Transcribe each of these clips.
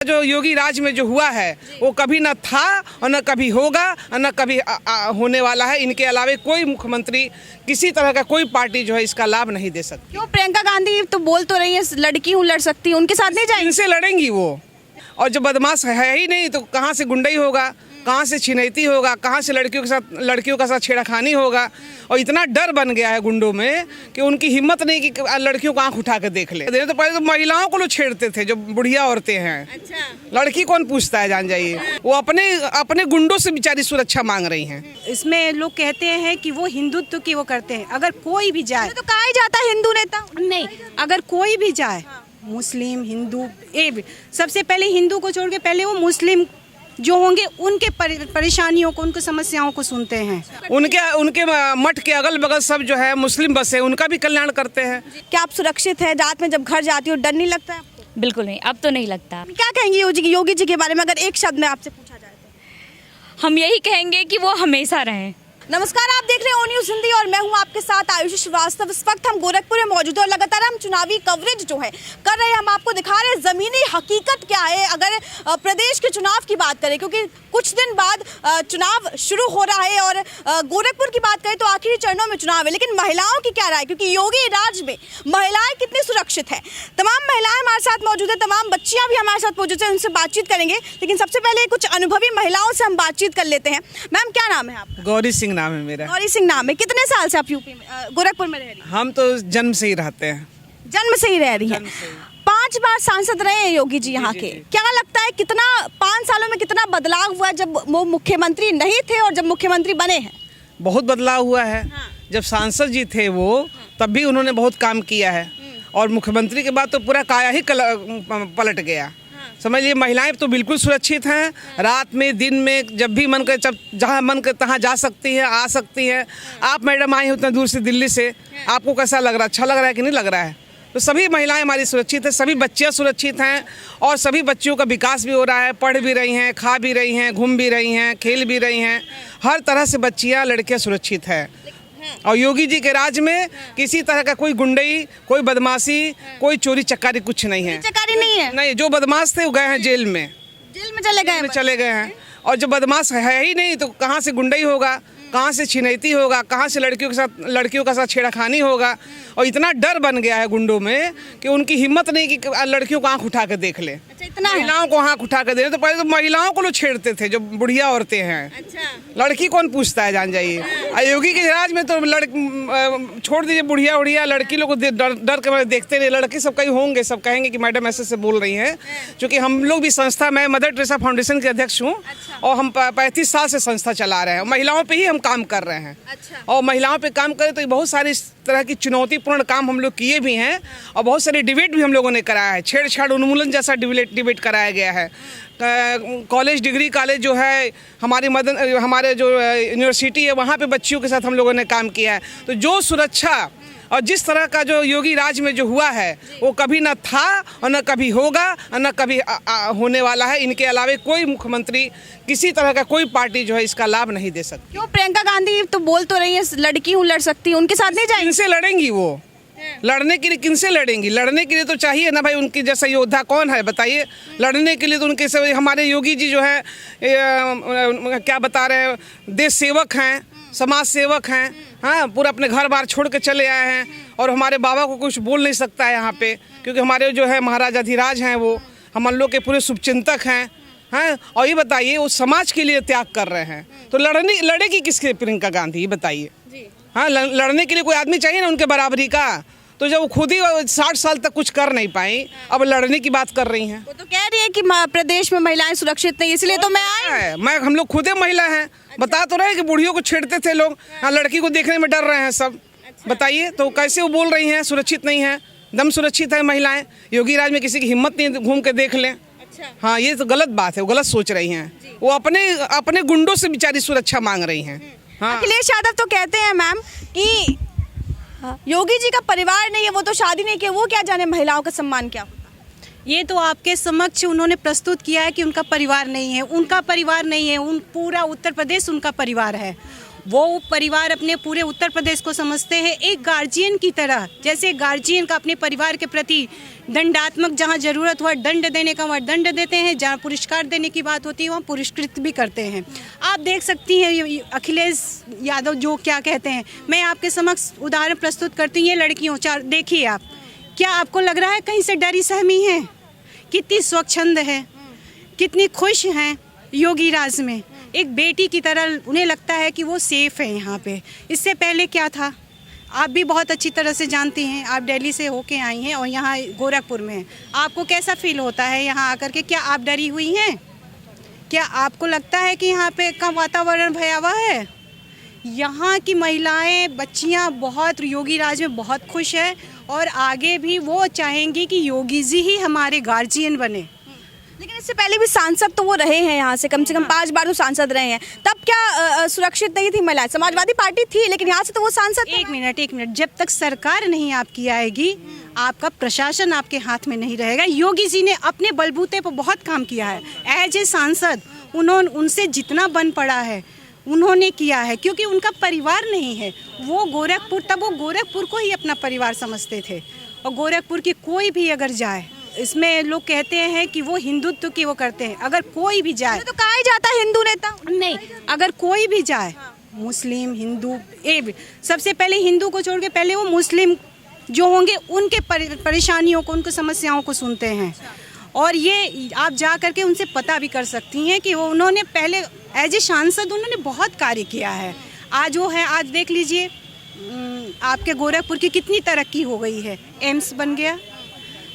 जो योगी राज में जो हुआ है वो कभी न था और न कभी होगा और न कभी होने वाला है। इनके अलावा कोई मुख्यमंत्री किसी तरह का कोई पार्टी जो है इसका लाभ नहीं दे सकती। क्यों प्रियंका गांधी तो बोल तो रही है लड़की हूँ लड़ सकती हूँ, उनके साथ नहीं जाएंगे? इनसे लड़ेंगी वो, और जो बदमाश है ही नहीं तो कहाँ से गुंडई होगा, कहाँ से छिनैती होगा, कहाँ से लड़कियों का साथ छेड़खानी होगा। और इतना डर बन गया है गुंडों में कि उनकी हिम्मत नहीं कि लड़कियों को आंख उठा कर देख ले। तो पहले तो महिलाओं को लोग छेड़ते थे, जो बुढ़िया औरतें हैं। अच्छा। लड़की कौन पूछता है, जान जाइए। वो अपने गुंडों से बेचारी सुरक्षा मांग रही हैं। इसमें लोग कहते हैं कि वो हिंदुत्व की वो करते हैं। अगर कोई भी जाए तो कहा ही जाता है हिंदू नेता नहीं, अगर कोई भी जाए मुस्लिम हिंदू सबसे पहले हिंदू को छोड़ के पहले वो मुस्लिम जो होंगे उनके परेशानियों को, उनकी समस्याओं को सुनते हैं। उनके मठ के अगल बगल सब जो है मुस्लिम बसे, उनका भी कल्याण करते हैं। क्या आप सुरक्षित है? रात में जब घर जाती हो डर नहीं लगता है आपको? बिल्कुल नहीं, अब तो नहीं लगता। क्या कहेंगे योगी जी के बारे में अगर एक शब्द में आपसे पूछा जाए तो? हम यही कहेंगे कि वो हमेशा रहें। नमस्कार, आप देख रहे हैं ओ न्यूज़ हिंदी और मैं हूं आपके साथ आयुषी श्रीवास्तव। इस वक्त हम गोरखपुर में मौजूद हैं और लगातार हम चुनावी कवरेज जो है कर रहे हैं। हम आपको दिखा रहे हैं ज़मीनी हकीकत क्या है अगर प्रदेश के चुनाव की बात करें, क्योंकि कुछ दिन बाद चुनाव शुरू हो रहा है और गोरखपुर की बात करें तो आखिरी चरणों में चुनाव है। लेकिन महिलाओं की क्या राय, क्योंकि योगी राज में महिलाएं कितनी सुरक्षित है? तमाम महिलाएं हमारे साथ मौजूद है, तमाम बच्चियां भी हमारे साथ मौजूद है, उनसे बातचीत करेंगे। लेकिन सबसे पहले कुछ अनुभवी महिलाओं से हम बातचीत कर लेते हैं। मैम, क्या नाम है आपका? गौरी सिंह नाम है मेरा। गौरी सिंह नाम है। कितने साल से आप यूपी में गोरखपुर में रह रही हैं? हम तो जन्म से ही रहते हैं। जन्म से ही रह रही है। 5 बार सांसद रहे हैं योगी जी यहाँ के। क्या लगता है कितना 5 सालों में कितना बदलाव हुआ जब वो मुख्यमंत्री नहीं थे और जब मुख्यमंत्री बने हैं? बहुत बदलाव हुआ है। जब सांसद जी थे वो तब भी उन्होंने बहुत काम किया है, और मुख्यमंत्री के बाद तो पूरा काया ही पलट गया। समझिए, महिलाएं तो बिल्कुल सुरक्षित हैं। रात में दिन में जब भी मन करे जहाँ मन करे तहाँ जा सकती है, आ सकती है। आप मैडम आई हो उतना दूर से दिल्ली से, आपको कैसा लग रहा है? अच्छा लग रहा है कि नहीं लग रहा है? तो सभी महिलाएं हमारी सुरक्षित है, सभी बच्चियां सुरक्षित हैं और सभी बच्चियों का विकास भी हो रहा है। पढ़ भी रही हैं, खा भी रही हैं, घूम भी रही हैं, खेल भी रही हैं। हर तरह से बच्चियां लड़कियां सुरक्षित हैं। और योगी जी के राज में किसी तरह का कोई गुंडई, कोई बदमाशी, कोई चोरी चकारी कुछ नहीं है। चकारी नहीं है? नहीं, जो बदमाश थे वो गए हैं जेल में चले गए हैं। और जो बदमाश है ही नहीं तो कहाँ से गुंडई होगा, कहाँ से छिनैती होगा, कहाँ से लड़कियों का साथ छेड़खानी होगा। और इतना डर बन गया है गुंडों में कि उनकी हिम्मत नहीं कि लड़कियों को आंख उठा कर देख ले। इतना महिलाओं को आंख उठा कर दे। तो पहले तो महिलाओं को लोग छेड़ते थे, जो बुढ़िया औरतें हैं। अच्छा। लड़की कौन पूछता है, जान जाइए। योगी के राज में तो छोड़ दीजिए बुढ़िया उड़िया, लड़की लोग को डर के देखते नहीं। लड़के सब कहीं होंगे, सब कहेंगे कि मैडम ऐसे से बोल रही हैं। क्योंकि हम लोग भी संस्था, मैं मदर टेरेसा फाउंडेशन के अध्यक्ष हूँ। और हम 35 साल से संस्था चला रहे हैं, महिलाओं पे ही हम काम कर रहे हैं। और महिलाओं पे काम करें तो बहुत सारी इस तरह की चुनौतीपूर्ण काम हम लोग किए भी हैं। और बहुत सारे डिबेट भी हम लोगों ने कराया है। छेड़छाड़ उन्मूलन जैसा डिबेट कराया गया है। कॉलेज, डिग्री कॉलेज जो है हमारे जो यूनिवर्सिटी है, वहाँ पे बच्चियों के साथ हम लोगों ने काम किया है। तो जो सुरक्षा और जिस तरह का जो योगी राज में जो हुआ है वो कभी न था और न कभी होगा और न कभी होने वाला है। इनके अलावा कोई मुख्यमंत्री किसी तरह का कोई पार्टी जो है इसका लाभ नहीं दे सकती। क्यों प्रियंका गांधी तो बोल तो रही है लड़की हूँ लड़ सकती हूँ, उनके साथ नहीं जाएंगे? इनसे लड़ेंगी वो, लड़ने के लिए किनसे लड़ेंगी? लड़ने के लिए तो चाहिए ना भाई, उनकी जैसा योद्धा कौन है बताइए? लड़ने के लिए तो उनके सब हमारे योगी जी जो है क्या बता रहे हैं, देश सेवक हैं, समाज सेवक हैं। हाँ, पूरा अपने घर बार छोड़ के चले आए हैं। और हमारे बाबा को कुछ बोल नहीं सकता है यहाँ पे, क्योंकि हमारे जो है महाराज अधिराज हैं, वो हम लोग के पूरे शुभचिंतक हैं। हाँ, और ये बताइए वो समाज के लिए त्याग कर रहे हैं, तो लड़ेगी किसके प्रियंका गांधी, ये बताइए? हाँ, लड़ने के लिए कोई आदमी चाहिए ना उनके बराबरी का। तो जब वो खुद ही 60 साल तक कुछ कर नहीं पाई, अब लड़ने की बात कर रही हैं। वो तो कह रही है कि प्रदेश में महिलाएं सुरक्षित नहीं, इसलिए तो मैं आई। हम लोग खुद महिला हैं। बता तो रहे कि बुढ़ियों को छेड़ते थे लोग। हाँ, लड़की को देखने में डर रहे हैं सब। बताइए तो कैसे वो बोल रही हैं सुरक्षित नहीं है? दम सुरक्षित है महिलाएं। योगी राज में किसी की हिम्मत नहीं घूम के देख लें। हाँ, ये तो गलत बात है, वो गलत सोच रही हैं। वो अपने गुंडों से बेचारी सुरक्षा मांग रही हैं। हाँ। अखिलेश यादव तो कहते हैं मैम कि योगी जी का परिवार नहीं है, वो तो शादी नहीं किया, वो क्या जाने महिलाओं का सम्मान क्या होता है? ये तो आपके समक्ष उन्होंने प्रस्तुत किया है कि उनका परिवार नहीं है। उनका परिवार नहीं है, पूरा उत्तर प्रदेश उनका परिवार है। वो परिवार अपने पूरे उत्तर प्रदेश को समझते हैं एक गार्जियन की तरह। जैसे गार्जियन का अपने परिवार के प्रति दंडात्मक जहाँ ज़रूरत हुआ दंड देने का वहाँ दंड देते हैं, जहाँ पुरस्कार देने की बात होती है वहाँ पुरस्कृत भी करते हैं। आप देख सकती हैं अखिलेश यादव जो क्या कहते हैं। मैं आपके समक्ष उदाहरण प्रस्तुत करती हूँ। ये लड़कियों देखिए आप, क्या आपको लग रहा है कहीं से डरी सहमी है? कितनी स्वच्छंद है, कितनी खुश हैं योगी राज में। एक बेटी की तरह उन्हें लगता है कि वो सेफ है यहाँ पे। इससे पहले क्या था आप भी बहुत अच्छी तरह से जानती हैं। आप दिल्ली से होके आई हैं और यहाँ गोरखपुर में हैं। आपको कैसा फील होता है यहाँ आकर के? क्या आप डरी हुई हैं? क्या आपको लगता है कि यहाँ पे का वातावरण भयावह है? यहाँ की महिलाएं, बच्चियाँ बहुत योगी राज में बहुत खुश है और आगे भी वो चाहेंगी कि योगी जी ही हमारे गार्जियन बने। लेकिन इससे पहले भी सांसद तो वो रहे हैं, यहाँ से कम 5 बार तो सांसद रहे हैं। तब क्या सुरक्षित नहीं थी महिलाएं? समाजवादी पार्टी थी लेकिन यहाँ से तो वो सांसद। एक मिनट, जब तक सरकार नहीं आपकी आएगी, आपका प्रशासन आपके हाथ में नहीं रहेगा। योगी जी ने अपने बलबूते पर बहुत काम किया है। एज ए सांसद उनसे जितना बन पड़ा है उन्होंने किया है, क्योंकि उनका परिवार नहीं है। वो गोरखपुर को ही अपना परिवार समझते थे। और गोरखपुर की कोई भी अगर जाए, इसमें लोग कहते हैं कि वो हिंदुत्व की वो करते हैं। अगर कोई भी जाए तो कहा ही जाता है हिंदू नेता नहीं, अगर कोई भी जाए, मुस्लिम हिंदू सबसे पहले हिंदू को छोड़ के पहले वो मुस्लिम जो होंगे उनके परेशानियों को, उनकी समस्याओं को सुनते हैं। और ये आप जा करके उनसे पता भी कर सकती हैं कि वो उन्होंने पहले एज ए सांसद उन्होंने बहुत कार्य किया है। आज वो है, आज देख लीजिए आपके गोरखपुर की कितनी तरक्की हो गई है। एम्स बन गया,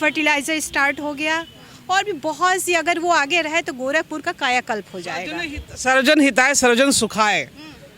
फर्टिलाइजर स्टार्ट हो गया और भी बहुत सी, अगर वो आगे रहे तो गोरखपुर का कायाकल्प हो जाएगा। सर्वजन हिताय सर्वजन सुखाय,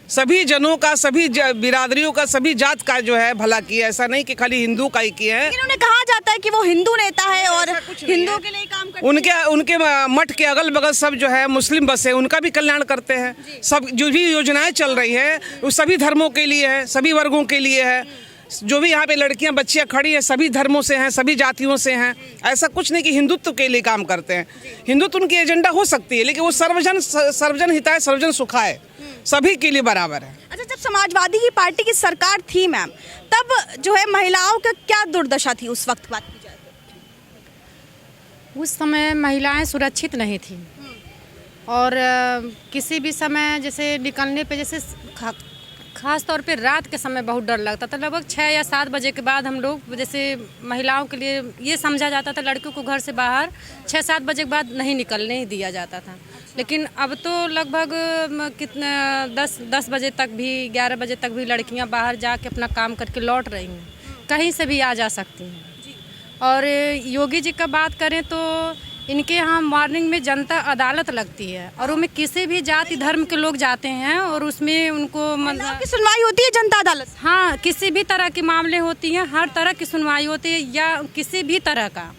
सभी जनों का, सभी बिरादरियों का, सभी जात का जो है भला किया। ऐसा नहीं कि खाली हिंदू का ही किया है। उन्हें कहा जाता है कि वो हिंदू नेता है और हिंदू के लिए काम करते हैं। उनके मठ के अगल बगल सब जो है मुस्लिम बसे, उनका भी कल्याण करते हैं। सब जो भी योजनाएं चल रही है वो सभी धर्मों के लिए है, सभी वर्गों के लिए है। जो भी यहाँ पे लड़कियां बच्चियां खड़ी हैं सभी धर्मों से हैं, सभी जातियों से हैं। ऐसा कुछ नहीं कि हिंदुत्व के लिए काम करते हैं। हिंदुत्व उनकी एजेंडा हो सकती है लेकिन वो सर्वजन हिताय सर्वजन सुखाय, सभी के लिए बराबर है। अच्छा, जब समाजवादी की पार्टी की सरकार थी मैम, तब जो है महिलाओं का क्या दुर्दशा थी उस वक्त? बात की जाए उस समय महिलाएं सुरक्षित नहीं थी और किसी भी समय जैसे निकलने पे, जैसे खास तौर पे रात के समय बहुत डर लगता था। लगभग 6 या 7 बजे के बाद हम लोग, जैसे महिलाओं के लिए ये समझा जाता था लड़कियों को घर से बाहर 6-7 बजे के बाद नहीं निकलने ही दिया जाता था। लेकिन अब तो लगभग कितना 10 बजे तक भी, 11 बजे तक भी लड़कियां बाहर जाके अपना काम करके लौट रही हैं, कहीं से भी आ जा सकती हैं। और योगी जी का बात करें तो इनके यहाँ मॉर्निंग में जनता अदालत लगती है और उनमें किसी भी जाति धर्म के लोग जाते हैं और उसमें उनको मतलब सुनवाई होती है जनता अदालत। हाँ, किसी भी तरह के मामले होती हैं, हर तरह की सुनवाई होती है। या किसी भी तरह का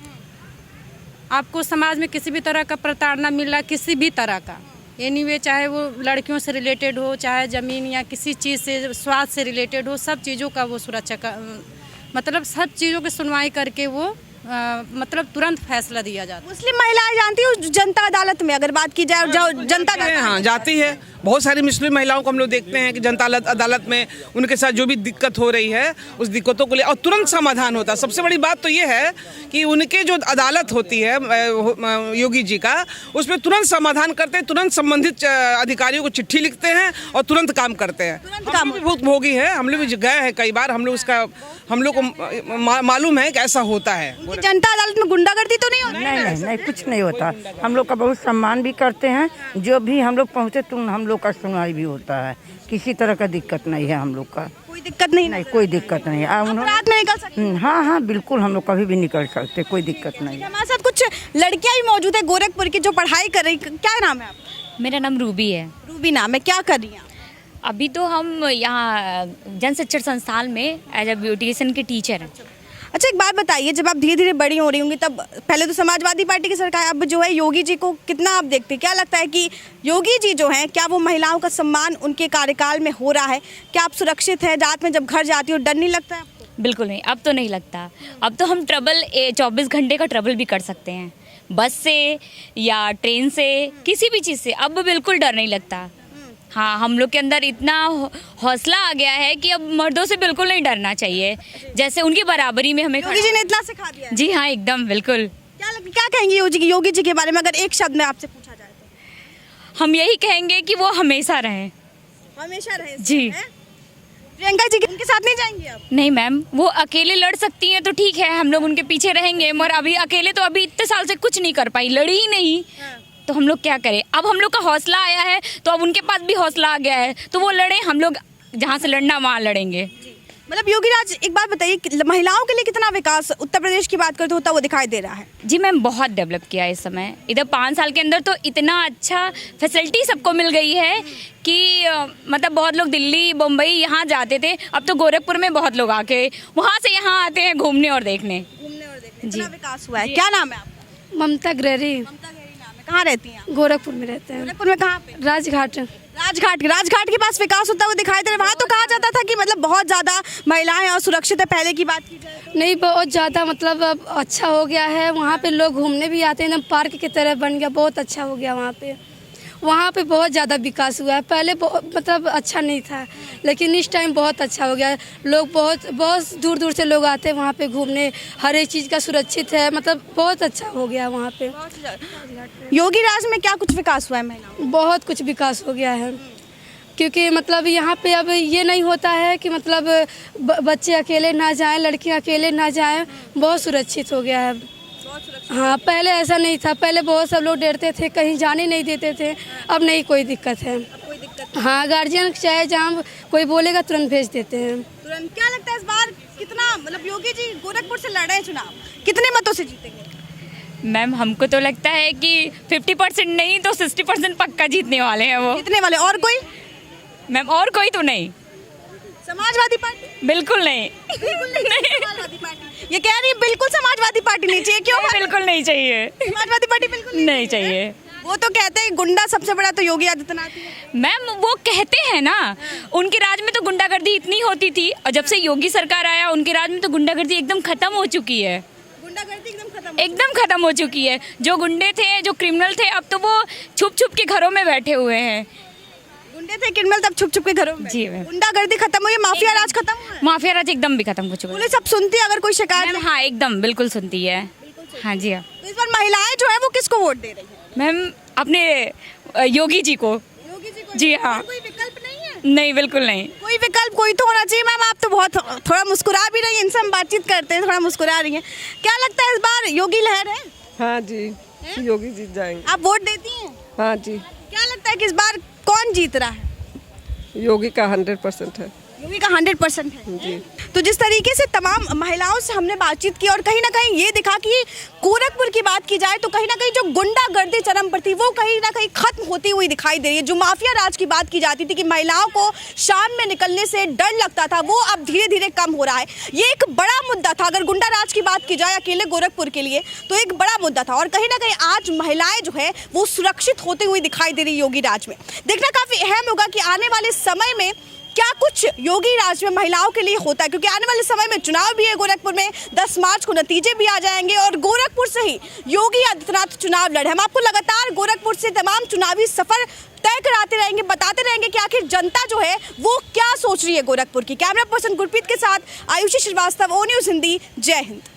आपको समाज में किसी भी तरह का प्रताड़ना मिल रहा, किसी भी तरह का एनीवे, चाहे वो लड़कियों से रिलेटेड हो, चाहे ज़मीन या किसी चीज़ से, स्वास्थ्य से रिलेटेड हो, सब चीज़ों का वो सुरक्षा का मतलब सब चीज़ों की सुनवाई करके वो मतलब तुरंत फैसला दिया जाता है। मुस्लिम महिलाएं जानती हो जनता अदालत में अगर बात की जाए, जनता अदालत हाँ जाती है। बहुत सारी मुस्लिम महिलाओं को हम लोग देखते हैं कि जनता अदालत में उनके साथ जो भी दिक्कत हो रही है उस दिक्कतों को ले और तुरंत समाधान होता है। सबसे बड़ी बात तो ये है कि उनके जो अदालत होती है योगी जी का, उसमें तुरंत समाधान करते हैं, तुरंत संबंधित अधिकारियों को चिट्ठी लिखते हैं और तुरंत काम करते हैं। हम भी बहुत भोगी है, हम लोग भी गए हैं कई बार, हम लोग को मालूम है कि ऐसा होता है। जनता अदालत में गुंडागर्दी तो नहीं होती? नहीं, कुछ नहीं होता। हम लोग का बहुत सम्मान भी करते हैं। जो भी हम लोग पहुँचे तो हम लोग का सुनवाई भी होता है। किसी तरह का दिक्कत नहीं है हम लोग का। कोई दिक्कत नहीं? कोई दिक्कत नहीं। रात में निकल सकते? हाँ, बिल्कुल हम लोग कभी भी निकल सकते, कोई दिक्कत नहीं। हमारे साथ कुछ लड़कियां भी मौजूद है गोरखपुर की जो पढ़ाई कर रही। क्या नाम है आपका? मेरा नाम रूबी है। रूबी नाम है। क्या कर रही हैं? अभी तो हम यहाँ जन शिक्षण संस्थान में एज ए ब्यूटिशियन के टीचर हैं। अच्छा, एक बात बताइए, जब आप धीरे धीरे बड़ी हो रही होंगी, तब पहले तो समाजवादी पार्टी की सरकार, अब जो है योगी जी को कितना आप देखते हैं? क्या लगता है कि योगी जी जो हैं, क्या वो महिलाओं का सम्मान उनके कार्यकाल में हो रहा है? क्या आप सुरक्षित हैं? रात में जब घर जाती हो डर नहीं लगता है आपको? बिल्कुल नहीं, अब तो नहीं लगता। अब तो हम 24 घंटे का ट्रैवल भी कर सकते हैं, बस से या ट्रेन से, किसी भी चीज़ से। अब बिल्कुल डर नहीं लगता। हाँ, हम लोग के अंदर इतना हौसला आ गया है कि अब मर्दों से बिल्कुल नहीं डरना चाहिए, जैसे उनकी बराबरी में हमें योगी जी ने इतना सिखा दिया है। जी हाँ, एकदम बिल्कुल। क्या कहेंगे योगी जी के बारे में अगर एक शब्द में आपसे पूछा जाए तो? हम यही कहेंगे कि वो हमेशा रहें। हमेशा रहे जी। हैं? प्रियंका जी उनके साथ नहीं जाएंगे आप? नहीं मैम, वो अकेले लड़ सकती हैं तो ठीक है, हम लोग उनके पीछे रहेंगे, मगर अभी अकेले तो अभी इतने साल से कुछ नहीं कर पाई, लड़ी ही नहीं। तो हम लोग क्या करें? अब हम लोग का हौसला आया है तो अब उनके पास भी हौसला आ गया है, तो वो लड़े, हम लोग जहाँ से लड़ना वहाँ लड़ेंगे। मतलब योगी राज एक बात बताइए कि महिलाओं के लिए कितना विकास उत्तर प्रदेश की बात करते होता वो दिखाई दे रहा है? जी मैम, बहुत डेवलप किया है इस समय। इधर 5 साल के अंदर तो इतना अच्छा फैसिलिटी सबको मिल गई है कि मतलब बहुत लोग दिल्ली बम्बई यहाँ जाते थे, अब तो गोरखपुर में बहुत लोग आके वहाँ से यहाँ आते हैं घूमने और देखने। इतना विकास हुआ है। क्या नाम है आपका? ममता ग्रेरी, कहाँ रहती हैं आप? गोरखपुर में रहते हैं। गोरखपुर में कहाँ पे? राजघाट। राजघाट के पास विकास होता हुआ दिखाई दे रहा है। वहाँ तो कहा जाता था कि मतलब बहुत ज्यादा महिलाएं और सुरक्षित है, पहले की बात की जाए तो। नहीं, बहुत ज़्यादा मतलब अब अच्छा हो गया है। वहाँ पे लोग घूमने भी आते हैं, एकदम पार्क की तरह बन गया, बहुत अच्छा हो गया वहाँ पे बहुत ज़्यादा विकास हुआ है। पहले मतलब अच्छा नहीं था, लेकिन इस टाइम बहुत अच्छा हो गया है। लोग बहुत दूर दूर से लोग आते हैं वहाँ पे घूमने, हर एक चीज़ का सुरक्षित है, मतलब बहुत अच्छा हो गया है वहाँ पे। योगी राज में क्या कुछ विकास हुआ है महिलाओं? बहुत कुछ विकास हो गया है, क्योंकि मतलब यहाँ पे अब ये नहीं होता है कि मतलब बच्चे अकेले ना जाएं, लड़कियाँ अकेले ना जाएं, बहुत सुरक्षित हो गया है। हाँ, पहले ऐसा नहीं था, पहले बहुत सब लोग डरते थे, कहीं जाने नहीं देते थे, अब नहीं कोई दिक्कत है। हाँ, गार्जियन चाहे जहाँ कोई बोलेगा तुरंत भेज देते हैं। तुरंत। क्या लगता है इस बार कितना मतलब योगी जी गोरखपुर से लड़ रहे हैं चुनाव, कितने मतों से जीतेंगे? मैम, हमको तो लगता है कि 50% नहीं तो 60% पक्का जीतने वाले हैं वो। जीतने वाले। और कोई? मैम, और कोई तो नहीं। समाजवादी पार्टी? बिल्कुल नहीं। समाजवादी पार्टी ये कह रही है बिल्कुल समाजवादी पार्टी नहीं चाहिए। क्यों? बिल्कुल नहीं चाहिए, समाजवादी पार्टी बिल्कुल नहीं चाहिए। वो तो कहते हैं गुंडा सबसे बड़ा तो योगी आदित्यनाथ ही है। मैम, वो कहते हैं ना, उनके राज में तो गुंडागर्दी इतनी होती थी, और जब से योगी सरकार आया उनके राज में तो गुंडागर्दी एकदम खत्म हो चुकी है। गुंडागर्दी एकदम खत्म हो चुकी है। जो गुंडे थे, जो क्रिमिनल थे, अब तो वो छुप छुप के घरों में बैठे हुए हैं। गुंडे थे क्रिमिनल, तब छुप छुप के घरों में। जी मैम। गुंडागर्दी खत्म हुई, माफिया राज खत्म हुआ है? माफिया राज एकदम भी खत्म हो चुका है। पुलिस सब सुनती है अगर कोई शिकायत मैम, है? हाँ, एकदम बिल्कुल सुनती है। हाँ जी हाँ। तो इस बार महिलाएं जो है वो किसको वोट दे रही है? मैम, अपने योगी जी को। योगी जी को। जी हाँ। कोई विकल्प नहीं है? नहीं, बिल्कुल नहीं। कोई विकल्प कोई तो होना चाहिए। मैम, आप तो बहुत थोड़ा मुस्कुरा भी रही हैं, इनसे हम बातचीत करते हैं, थोड़ा मुस्कुरा रही हैं। क्या लगता है इस बार योगी लहर है? हाँ जी, योगी जीत जाएंगे। आप वोट देती हैं? हाँ जी, क्या लगता है कि इस बार कौन जीत रहा है? योगी का 100% है। योगी का 100% है जी। तो जिस तरीके से तमाम महिलाओं से हमने बातचीत की और कहीं ना कहीं ये दिखा कि गोरखपुर की बात की जाए तो कहीं ना कहीं जो गुंडागर्दी चरम पर थी वो कहीं ना कहीं खत्म होती हुई दिखाई दे रही है। जो माफिया राज की बात की जाती थी कि महिलाओं को शाम में निकलने से डर लगता था, वो अब धीरे धीरे कम हो रहा है। ये एक बड़ा मुद्दा था। अगर गुंडा राज की बात की जाए अकेले गोरखपुर के लिए तो एक बड़ा मुद्दा था, और कहीं ना कहीं आज महिलाएं जो है वो सुरक्षित होते हुए दिखाई दे रही योगी राज में। देखना काफी अहम होगा कि आने वाले समय में क्या कुछ योगी राज में महिलाओं के लिए होता है, क्योंकि आने वाले समय में चुनाव भी है गोरखपुर में, 10 मार्च को नतीजे भी आ जाएंगे और गोरखपुर से ही योगी आदित्यनाथ चुनाव लड़े। हम आपको लगातार गोरखपुर से तमाम चुनावी सफर तय कराते रहेंगे, बताते रहेंगे कि आखिर जनता जो है वो क्या सोच रही है गोरखपुर की। कैमरा पर्सन गुरप्रीत के साथ आयुषी श्रीवास्तव, ओ न्यूज़ हिंदी। जय हिंद।